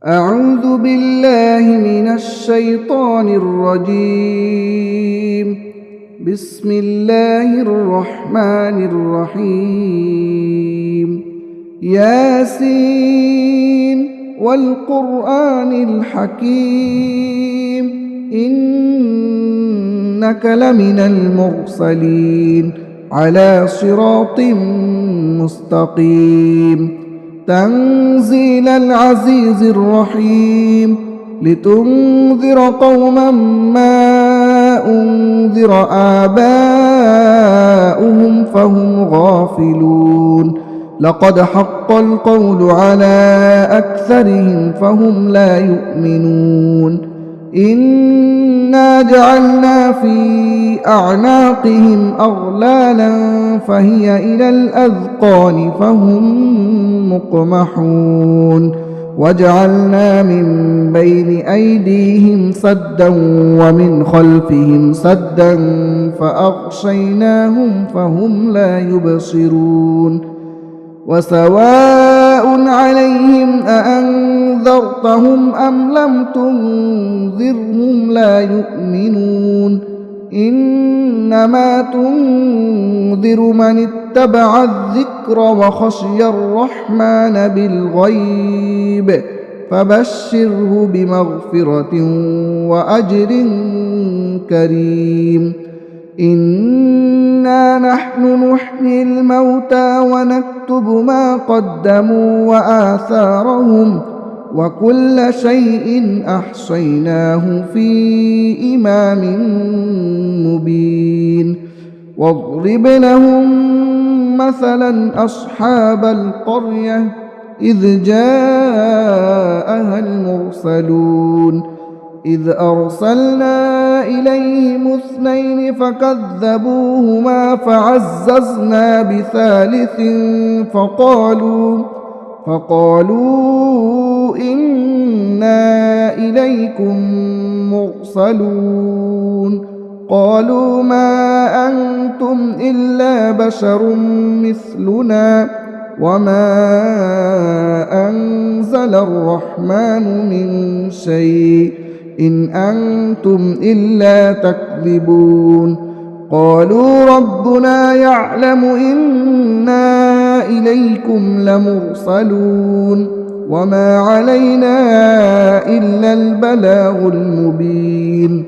أعوذ بالله من الشيطان الرجيم. بسم الله الرحمن الرحيم. ياسين والقرآن الحكيم إنك لمن المرسلين على صراط مستقيم. تنزيل العزيز الرحيم لتنذر قوما ما أنذر آباؤهم فهم غافلون. لقد حق القول على أكثرهم فهم لا يؤمنون. إنا جعلنا في أعناقهم أغلالا فهي إلى الأذقان فهم مقمحون. وجعلنا من بين أيديهم سدا ومن خلفهم سدا فأغشيناهم فهم لا يبصرون. وسواء عليهم أأنذرتهم أم لم تنذرهم لا يؤمنون. إنما تنذر من اتبع الذكر وخشي الرحمن بالغيب فبشره بمغفرة وأجر كريم. إنا نحن نحيي الموتى ونكتب ما قدموا وآثارهم وكل شيء أحصيناه في إمام مبين. واضرب لهم مثلا أصحاب القرية إذ جاءها المرسلون إذ أرسلنا إليهم 2 فكذبوهما فعززنا بثالث فقالوا إنا إليكم مرسلون. قالوا ما أنتم إلا بشر مثلنا وما أنزل الرحمن من شيء إن أنتم إلا تكذبون. قالوا ربنا يعلم إنا إليكم لمرسلون وما علينا إلا البلاغ المبين.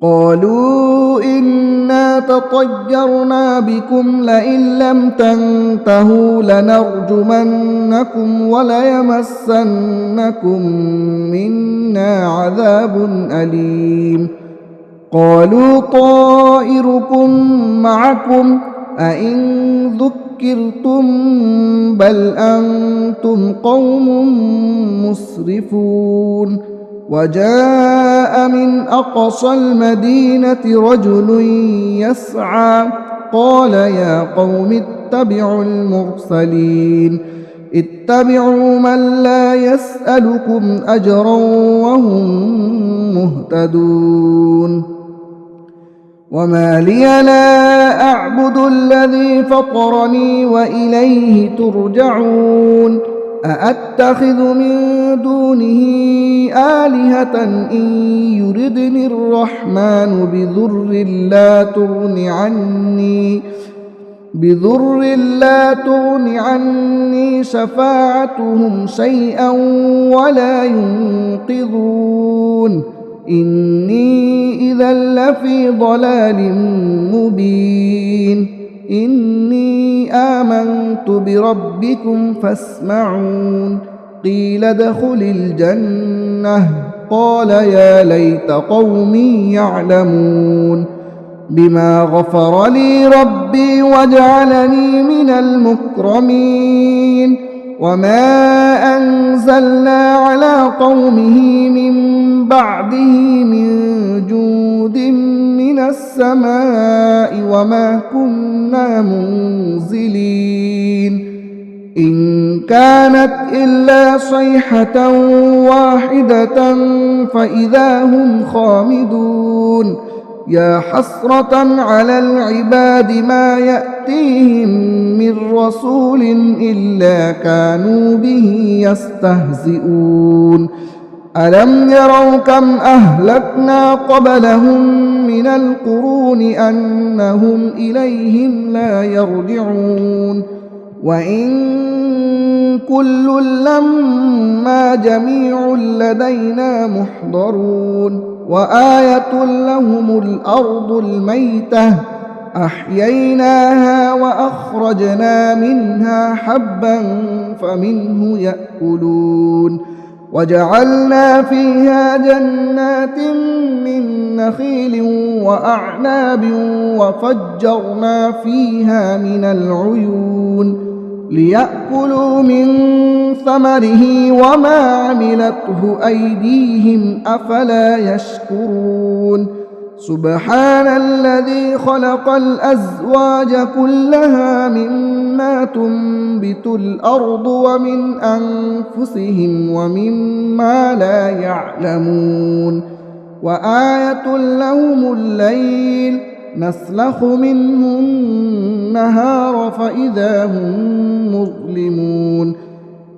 قالوا إنا تطيرنا بكم لئن لم تنتهوا لنرجمنكم وليمسنكم منا عذاب أليم. قالوا طائركم معكم أئن ذكرتم بل أنتم قوم مسرفون. وجاء من أقصى المدينة رجل يسعى قال يا قوم اتبعوا المرسلين اتبعوا من لا يسألكم أجرا وهم مهتدون. وما لي لا أعبد الذي فطرني وإليه ترجعون. أأتخذ من دونه آلهة إن يردني الرحمن بضر لا تغن عني شفاعتهم شيئا ولا ينقذون. إني إذا لفي ضلال مبين. إني آمنت بربكم فاسمعون. قيل ادخل الجنة قال يا ليت قومي يعلمون بما غفر لي ربي وجعلني من المكرمين. وما أنزلنا على قومه من بعده من جود من السماء وما كنا منزلين. إن كانت إلا صيحة واحدة فإذا هم خامدون. يا حسرة على العباد ما يأتيهم من رسول إلا كانوا به يستهزئون ألم يروا كم أهلكنا قبلهم من القرون أنهم إليهم لا يرجعون وإن كل لما جميع لدينا محضرون وآية لهم الأرض الميتة أحييناها وأخرجنا منها حبا فمنه يأكلون وجعلنا فيها جنات من نخيل وأعناب وفجرنا فيها من العيون ليأكلوا من ثمره وما عملته أيديهم أفلا يشكرون سبحان الذي خلق الأزواج كلها مما تنبت الأرض ومن أنفسهم ومما لا يعلمون وآية لهم الليل نسلخ منه النهار فإذا هم مظلمون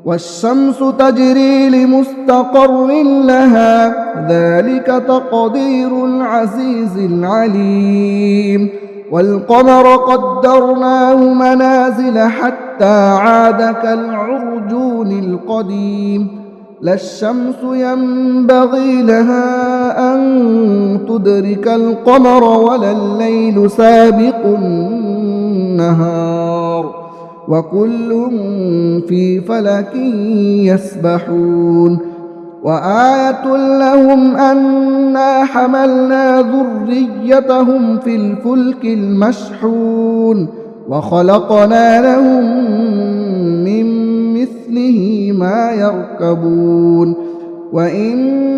والشمس تجري لمستقر لها ذلك تقدير العزيز العليم والقمر قدرناه منازل حتى عاد كالعرجون القديم لا الشمس ينبغي لها أن تدرك القمر ولا الليل سابق النهار وكل في فلك يسبحون وآية لهم أنا حملنا ذريتهم في الفلك المشحون وخلقنا لهم من مثله ما يركبون وإن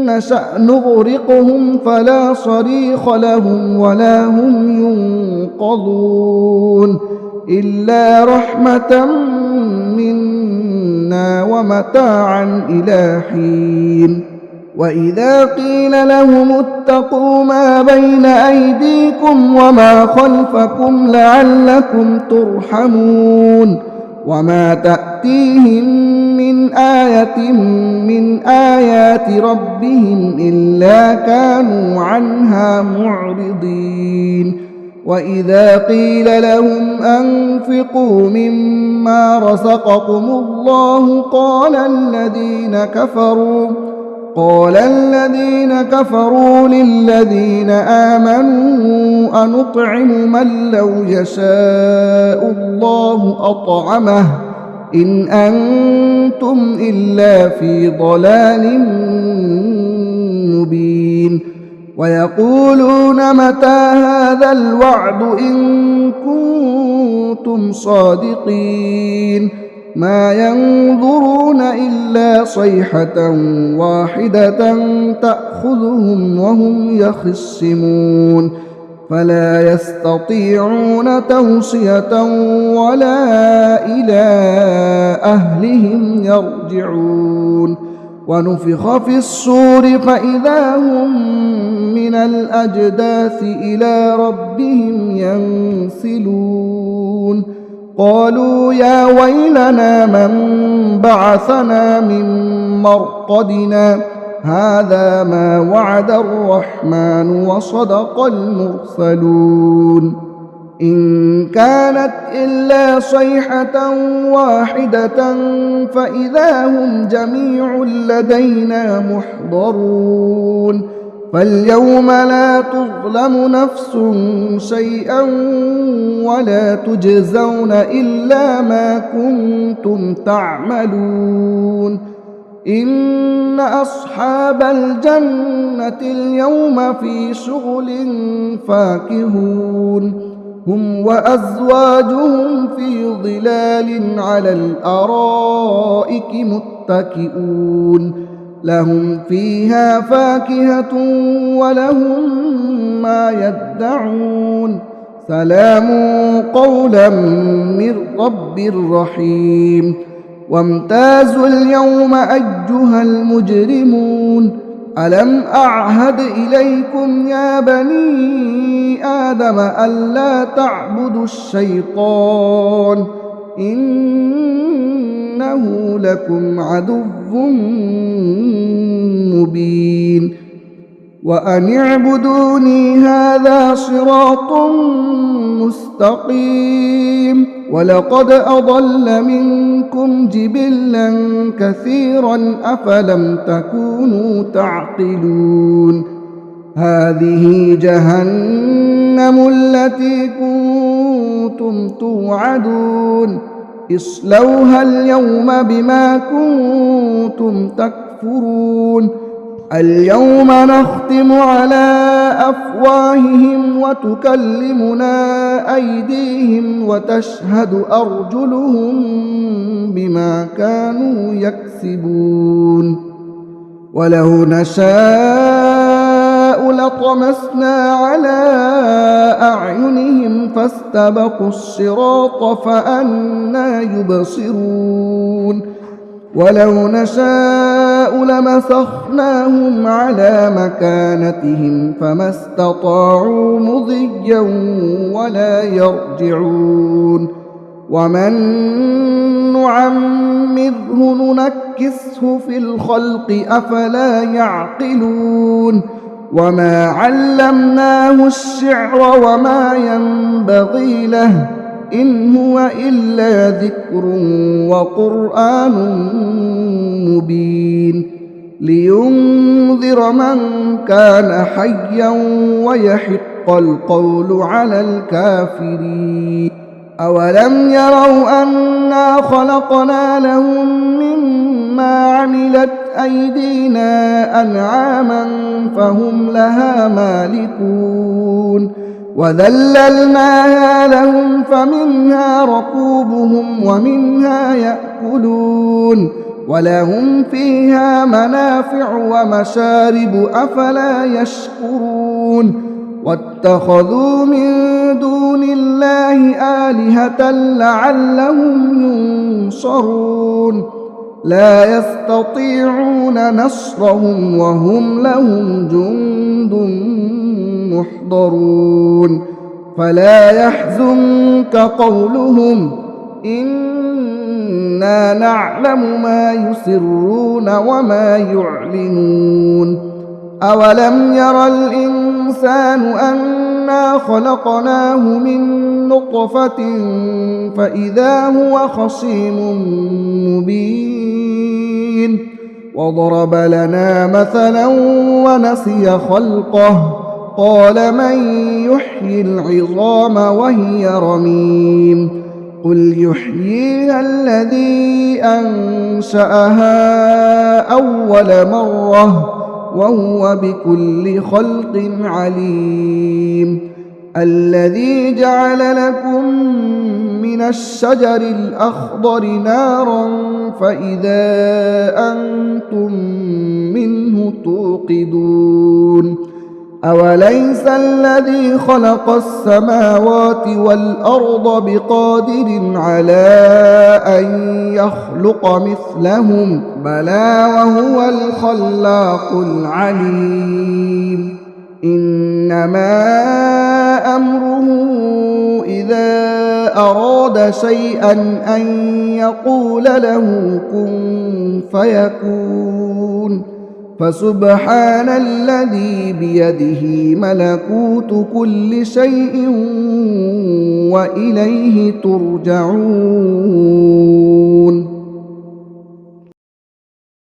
نشأ نغرقهم فلا صريخ لهم ولا هم ينقذون إلا رحمة منا ومتاعا إلى حين وإذا قيل لهم اتقوا ما بين أيديكم وما خلفكم لعلكم ترحمون وما تأتيهم من آية من آيات ربهم إلا كانوا عنها معرضين وإذا قيل لهم أنفقوا مما رزقكم الله قال الذين كفروا للذين آمنوا أنطعم من لو يشاء الله أطعمه إن أنتم إلا في ضلال مبين ويقولون متى هذا الوعد إن كنتم صادقين ما ينظرون إلا صيحة واحدة تأخذهم وهم يخصمون فلا يستطيعون توصية ولا إلى أهلهم يرجعون ونفخ في الصور فإذا هم من الأجداث إلى ربهم ينسلون قالوا يا ويلنا من بعثنا من مرقدنا هذا ما وعد الرحمن وصدق المرسلون إن كانت إلا صيحة واحدة فإذا هم جميع لدينا محضرون فاليوم لا تظلم نفس شيئا ولا تجزون إلا ما كنتم تعملون إن أصحاب الجنة اليوم في شغل فاكهون هم وأزواجهم في ظلال على الأرائك متكئون لهم فيها فاكهة ولهم ما يدعون سلام قولا من رب رحيم وامتازوا اليوم أيها المجرمون ألم أعهد إليكم يا بني آدم ألا تعبدوا الشيطان إنه لكم عدو مبين وأن اعبدوني هذا صراط مستقيم ولقد أضل منكم جبلا كثيرا أفلم تكونوا تعقلون هذه جهنم التي كنتم توعدون اصلوها اليوم بما كنتم تكفرون اليوم نختم على أفواههم وتكلمنا أيديهم وتشهد أرجلهم بما كانوا يكسبون ولو نشاء لطمسنا على أعينهم فاستبقوا الصراط فأنى يبصرون ولو نشاء لمسخناهم على مكانتهم فما استطاعوا مضيا ولا يرجعون ومن نعمره ننكسه في الخلق أفلا يعقلون وما علمناه الشعر وما ينبغي له إن هو إلا ذكر وقرآن مبين لينذر من كان حيا ويحق القول على الكافرين أولم يروا أنا خلقنا لهم مما عملت أيدينا أنعاما فهم لها مالكون وذللناها لهم فمنها ركوبهم ومنها يأكلون ولهم فيها منافع ومشارب أفلا يشكرون واتخذوا من دون الله آلهة لعلهم ينصرون لا يستطيعون نصرهم وهم لهم جند محضرون فلا يحزنك قولهم إنا نعلم ما يسرون وما يعلنون أولم ير الإنسان أنا خلقناه من نطفة فإذا هو خصيم مبين وضرب لنا مثلا ونسي خلقه قال من يحيي العظام وهي رميم قل يحييها الذي أنشأها أول مرة وهو بكل خلق عليم الذي جعل لكم من الشجر الأخضر نارا فإذا أنتم منه توقدون أوليس الذي خلق السماوات والأرض بقادر على أن يخلق مثلهم بلى وهو الخلاق العليم إنما أمره إذا أراد شيئا أن يقول له كن فيكون فسبحان الذي بيده ملكوت كل شيء وإليه ترجعون